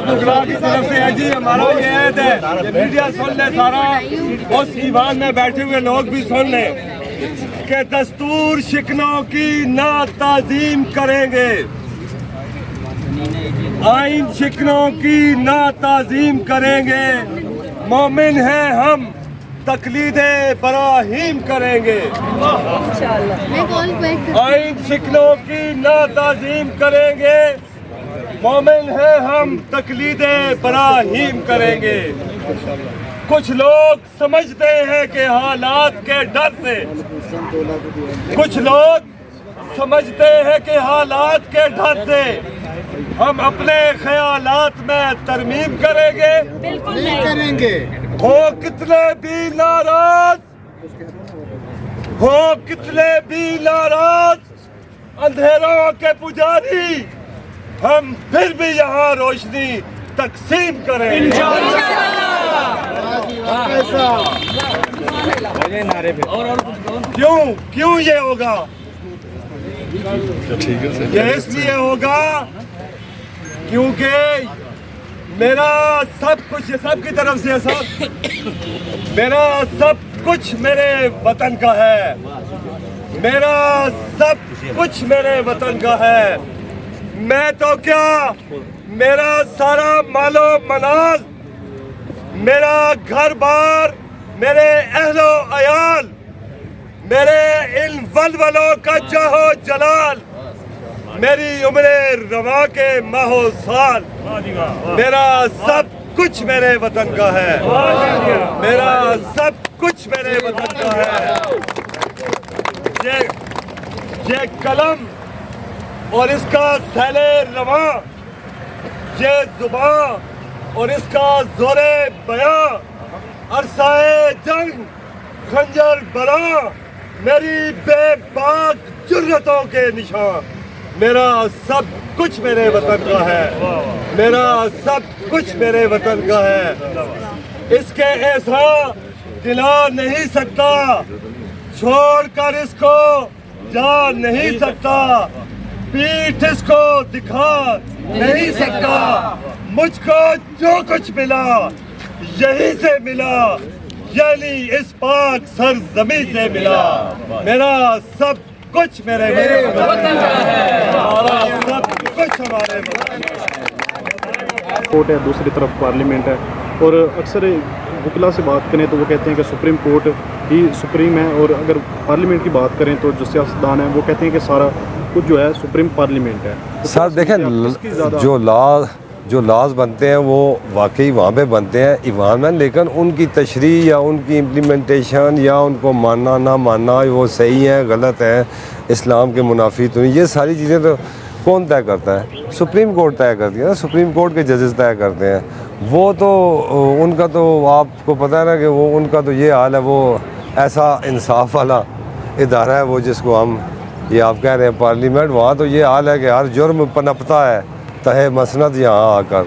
वकला की तरफ से है जी, हमारा ये ऐद है, ये मीडिया सुन ले सारा, उस ईवान में बैठे हुए लोग भी सुन ले कि दस्तूर शिकनों की ना ताजीम करेंगे, आइन शिकनों की ना ताजीम करेंगे, मोमिन हैं हम तकलीदे बराहीम करेंगे, आइन शिकनों की ना ताजीम करेंगे, मोमिन है हम तकलीदे बराहीम करेंगे। कुछ लोग समझते हैं कि हालात के डर से, कुछ लोग समझते हैं कि हालात के डर से हम अपने ख्यालात में तरमीम करेंगे, बिल्कुल नहीं करेंगे। हो कितने भी नाराज, हो कितने भी नाराज अंधेरों के पुजारी, हम फिर भी यहाँ रोशनी तकसीम करेंगे। क्यों ये होगा? ये इसलिए होगा क्योंकि मेरा सब कुछ, सबकी तरफ से सब, मेरा सब कुछ मेरे वतन का है, मेरा सब कुछ मेरे वतन का है। मैं तो क्या, मेरा सारा मालो मनाल, मेरा घर बार, मेरे अहलो अयाल, मेरे इन वलवलों का जाहो जलाल, मेरी उम्र रवा के माहो साल, मेरा सब कुछ मेरे वतन का है, मेरा सब कुछ मेरे वतन का है। ये कलम और इसका सैले रवा, ये जुबान और इसका जोरे बयां, अरसाए जंग खंजर बरा, मेरी बेबाक जुर्रतों के निशान, मेरा सब कुछ मेरे वतन का है, मेरा सब कुछ मेरे वतन का है। इसके ऐसा दिला नहीं सकता, छोड़कर इसको जा नहीं सकता, पीठ इसको दिखा नहीं सकता, मुझको जो कुछ मिला यहीं से मिला, यानी इस पाक सरजमी से मिला, मेरा सब कुछ मेरे वतन का है, हमारा सब कुछ हमारे वतन का है। कोर्ट है, दूसरी तरफ पार्लियामेंट है, और अक्सर वकला से बात करें तो वो कहते हैं कि सुप्रीम कोर्ट ही सुप्रीम है, और अगर पार्लियामेंट की बात करें तो जो सियासतदान है वो कहते हैं कि सारा कुछ जो है सुप्रीम पार्लियामेंट है। तो सर देखें, जो लॉज बनते हैं वो वाकई वहाँ पे बनते हैं ईवान में, लेकिन उनकी तशरीह या उनकी इम्प्लीमेंटेशन या उनको मानना ना मानना वो सही है गलत है, इस्लाम के मुनाफी तो नहीं, ये सारी चीज़ें तो कौन तय करता है? सुप्रीम कोर्ट तय करती है ना, सुप्रीम कोर्ट के जजेस तय करते हैं। वो तो उनका तो आपको पता है ना कि वो उनका तो ये हाल है, वो ऐसा इंसाफ वाला इदारा है वो, जिसको हम ये आप कह रहे हैं पार्लियामेंट, वहाँ तो ये हाल है कि हर जुर्म पनपता है तहे मसनद यहाँ आकर,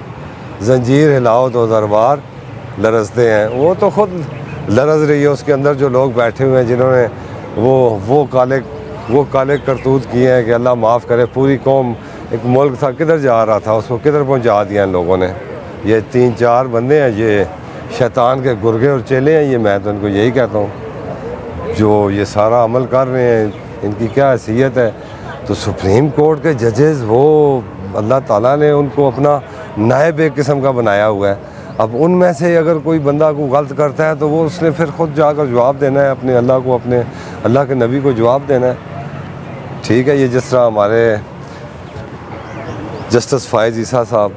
जंजीर हिलाओ तो दरबार लरसते हैं। वो तो खुद लरस रही है, उसके अंदर जो लोग बैठे हुए हैं जिन्होंने वो काले करतूत किए हैं कि अल्लाह माफ़ करे। पूरी कौम, एक मुल्क था किधर जा रहा था, उसको किधर पहुँचा दिया इन लोगों ने। ये 3-4 बंदे हैं, ये शैतान के गुर्गे और चेले हैं, ये मैं तो उनको यही कहता हूँ, जो ये सारा अमल कर रहे हैं, इनकी क्या हैसियत है। तो सुप्रीम कोर्ट के जजेस वो अल्लाह ताला ने उनको अपना नायब एक किस्म का बनाया हुआ है। अब उनमें से अगर कोई बंदा को गलत करता है तो वो उसने फिर ख़ुद जाकर जवाब देना है, अपने अल्लाह को, अपने अल्लाह के नबी को जवाब देना है। ठीक है, ये जिस तरह हमारे जस्टिस फ़ाइज़ ईसा साहब,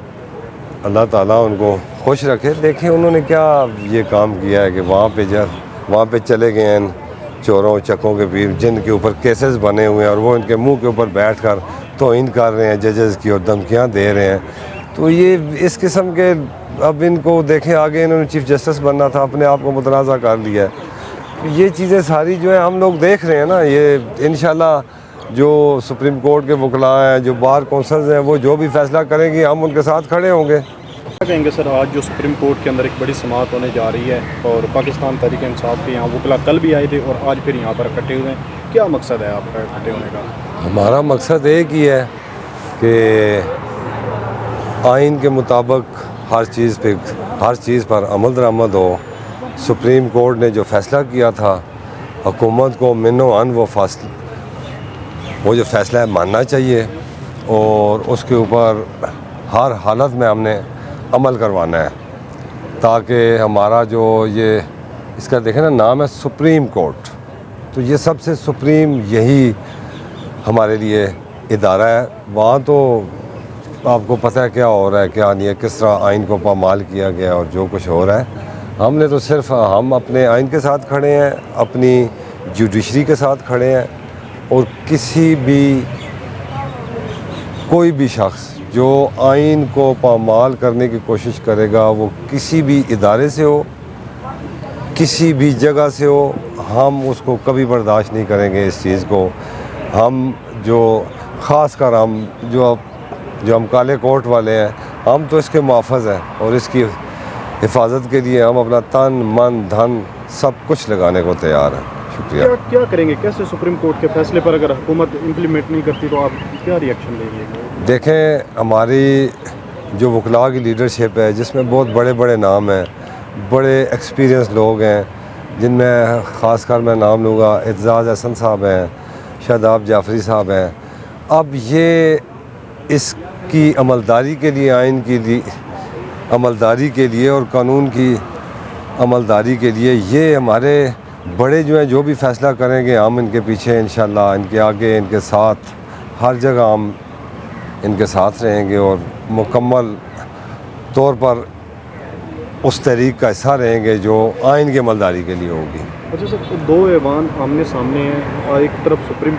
अल्लाह ताला उनको खुश रखे, देखें उन्होंने क्या ये काम किया है कि वहाँ पे चले गए हैं चोरों चक्कों के पीर, जिनके ऊपर केसेस बने हुए हैं, और वो इनके मुंह के ऊपर बैठकर तौहीन कर रहे हैं जजेस की और धमकियाँ दे रहे हैं। तो ये इस किस्म के, अब इनको देखें, आगे इन्होंने चीफ जस्टिस बनना था, अपने आप को मुतनाज़ा कर लिया है। तो ये चीज़ें सारी जो है हम लोग देख रहे हैं ना, ये इंशाल्लाह जो सुप्रीम कोर्ट के वकला हैं, जो बार कौंसल्स हैं, वो जो भी फैसला करेंगे हम उनके साथ खड़े होंगे। क्या कहेंगे सर, आज जो सुप्रीम कोर्ट के अंदर एक बड़ी समाअत होने जा रही है, और पाकिस्तान तहरीक इंसाफ के यहाँ वकला कल भी आए थे और आज फिर यहाँ पर इकट्ठे हुए हैं, क्या मकसद है आपका इकट्ठे होने का? हमारा मकसद एक ही है कि आइन के मुताबिक हर चीज़ पर अमल दरामद हो। सुप्रीम कोर्ट ने जो फ़ैसला किया था, हुकूमत को मिनो अन वो जो फ़ैसला है मानना चाहिए और उसके ऊपर हर हालत में हमने अमल करवाना है, ताकि हमारा जो ये इसका देखें ना नाम है सुप्रीम कोर्ट, तो ये सबसे सुप्रीम यही हमारे लिए इदारा है। वहाँ तो आपको पता है क्या हो रहा है क्या नहीं है, किस तरह आइन को पामाल किया गया और जो कुछ हो रहा है। हमने तो सिर्फ हम अपने आइन के साथ खड़े हैं, अपनी जुडिशरी के साथ खड़े हैं, और कोई भी शख्स जो आइन को पामाल करने की कोशिश करेगा, वो किसी भी इदारे से हो, किसी भी जगह से हो, हम उसको कभी बर्दाश्त नहीं करेंगे। इस चीज़ को हम जो ख़ास कर जो हम काले कोर्ट वाले हैं, हम तो इसके मुआफ़ज़ हैं और इसकी हिफाजत के लिए हम अपना तन मन धन सब कुछ लगाने को तैयार हैं। शुक्रिया। क्या करेंगे, कैसे सुप्रीम कोर्ट के फैसले पर अगर हुकूमत इम्प्लीमेंट नहीं करती तो आप क्या रिएक्शन लेंगे? देखें, हमारी जो वकला की लीडरशिप है, जिसमें बहुत बड़े बड़े नाम हैं, बड़े एक्सपीरियंस लोग हैं, जिनमें ख़ासकर मैं नाम लूँगा एतजाज़ हसन साहब हैं, शादाब जाफरी साहब हैं। अब ये इसकी अमलदारी के लिए, आइन की अमलदारी के लिए और कानून की अमलदारी के लिए ये हमारे बड़े जो हैं, जो भी फ़ैसला करेंगे हम इनके पीछे इंशाल्लाह, इनके आगे, इनके साथ हर जगह हम इनके साथ रहेंगे और मुकम्मल तौर पर उस तहरीक का हिस्सा रहेंगे जो आइन की अमलदारी के लिए होगी। अच्छा सर, दो ऐवान आमने सामने हैं और एक तरफ सुप्रीम